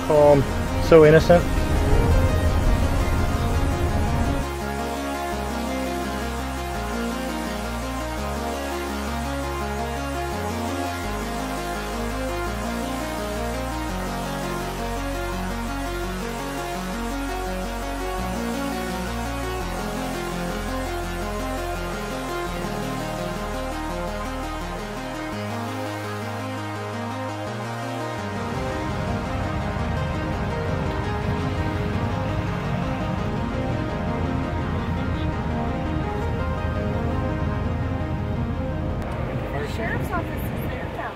calm, so innocent. Sheriff's office is there now.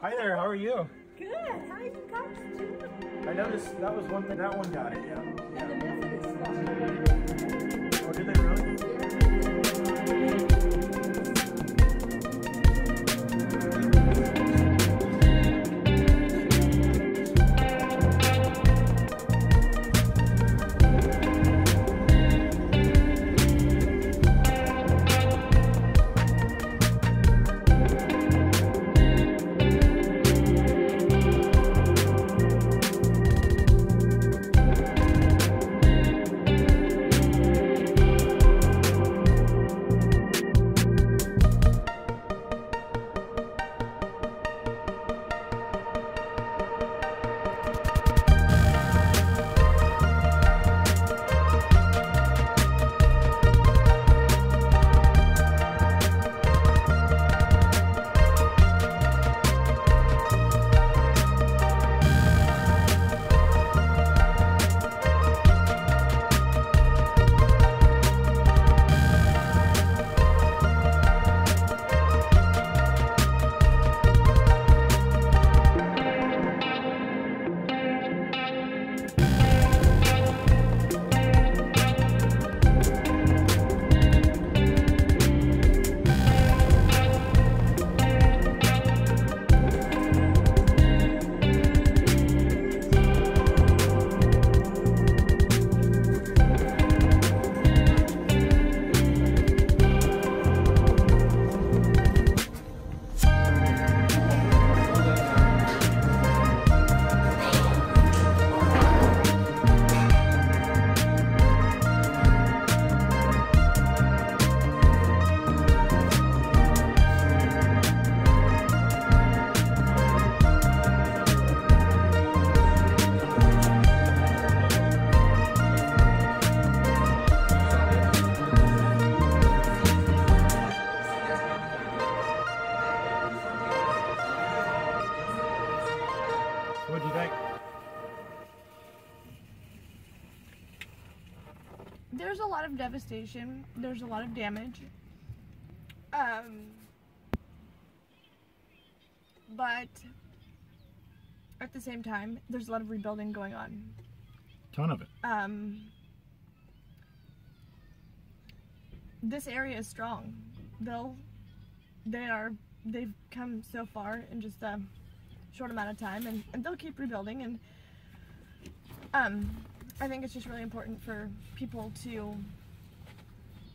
Hi there, how are you? Good. How are you guys doing? I noticed that was one thing, that one got it, yeah. And the Methodist stuff. Oh, did they really? lot of devastation. There's a lot of damage. But at the same time, there's a lot of rebuilding going on. Ton of it. This area is strong. They've come so far in just a short amount of time, and they'll keep rebuilding. And I think it's just really important for people to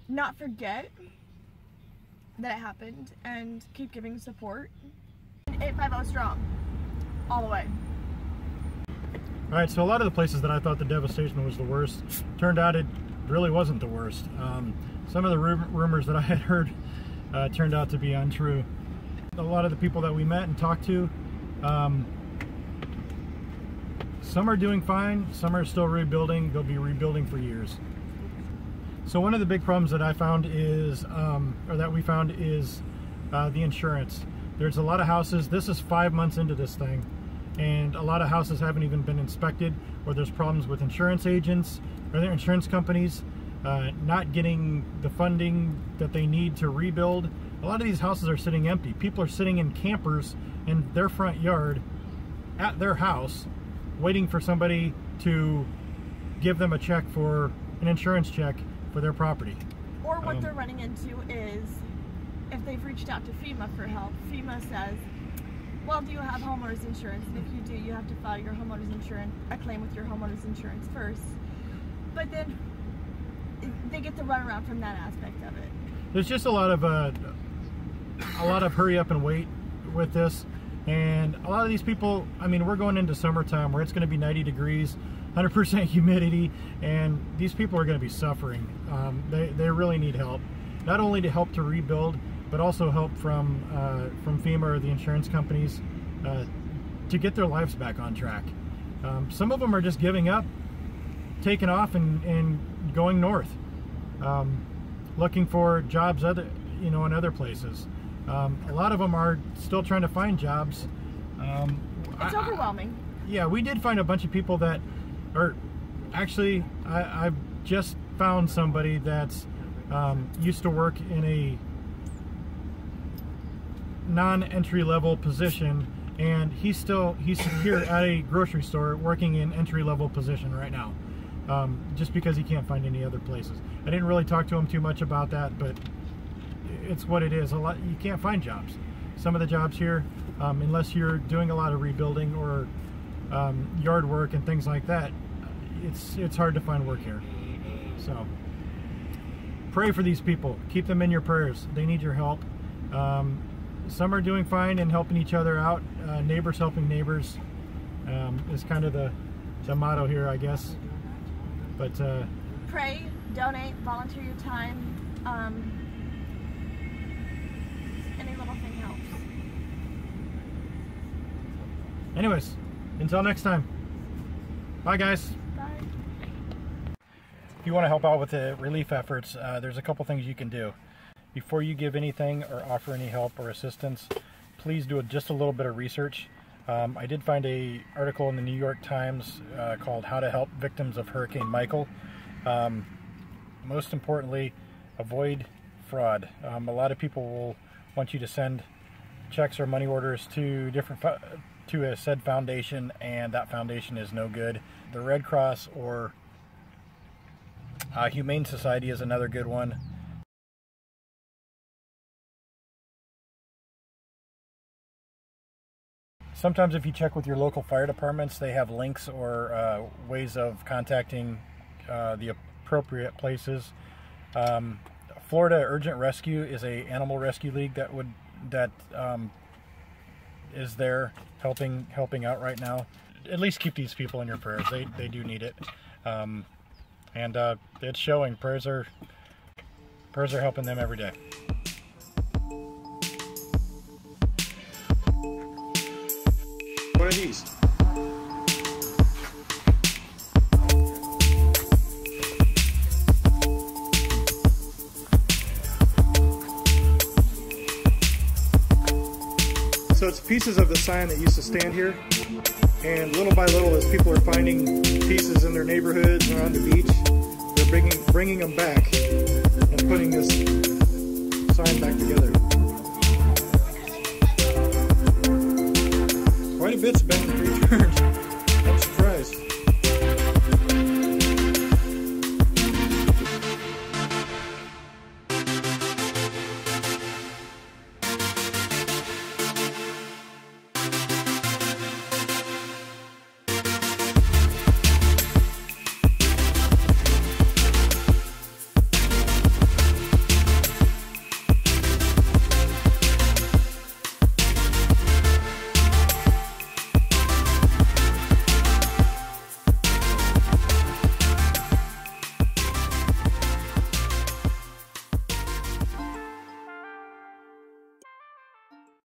not forget that it happened and keep giving support. 850 strong, all the way. All right, so a lot of the places that I thought the devastation was the worst, turned out it really wasn't the worst. Some of the rumors that I had heard turned out to be untrue. A lot of the people that we met and talked to, some are doing fine, some are still rebuilding. They'll be rebuilding for years. So one of the big problems that I found is, or that we found is the insurance. There's a lot of houses, this is 5 months into this thing, and a lot of houses haven't even been inspected, or there's problems with insurance agents or their insurance companies not getting the funding that they need to rebuild. A lot of these houses are sitting empty. People are sitting in campers in their front yard at their house waiting for somebody to give them a check for an insurance check for their property. Or what they're running into is, if they've reached out to FEMA for help, FEMA says, well, do you have homeowners insurance? And if you do, you have to file your homeowners insurance, a claim with your homeowners insurance first. But then they get the runaround from that aspect of it. There's just a lot of hurry up and wait with this, and a lot of these people, I mean, we're going into summertime where it's going to be 90 degrees, 100% humidity, and these people are going to be suffering. They really need help, not only to help to rebuild, but also help from FEMA or the insurance companies to get their lives back on track. Some of them are just giving up, taking off and going north, looking for jobs in other places. A lot of them are still trying to find jobs. It's overwhelming. Yeah, we did find a bunch of people that are actually, I've just found somebody that's used to work in a non-entry level position, and he's here at a grocery store working in entry level position right now, just because he can't find any other places. I didn't really talk to him too much about that, but it's what it is. You can't find jobs. Some of the jobs here, unless you're doing a lot of rebuilding or yard work and things like that, it's hard to find work here. So pray for these people. Keep them in your prayers. They need your help. Some are doing fine and helping each other out. Neighbors helping neighbors is kind of the motto here, I guess. But pray, donate, volunteer your time. Any little thing helps. Anyways, until next time. Bye, guys. Bye. If you want to help out with the relief efforts, there's a couple things you can do. Before you give anything or offer any help or assistance, please do just a little bit of research. I did find an article in the New York Times called How to Help Victims of Hurricane Michael. Most importantly, avoid fraud. A lot of people will want you to send checks or money orders to a said foundation, and that foundation is no good. The Red Cross or Humane Society is another good one. Sometimes if you check with your local fire departments, they have links or ways of contacting the appropriate places. Florida Urgent Rescue is an animal rescue league that is there helping out right now. At least keep these people in your prayers. They do need it, and it's showing. Prayers are helping them every day. What are these? So it's pieces of the sign that used to stand here, and little by little, as people are finding pieces in their neighborhoods or on the beach, they're bringing them back and putting this sign back together. Quite a bit's been returned.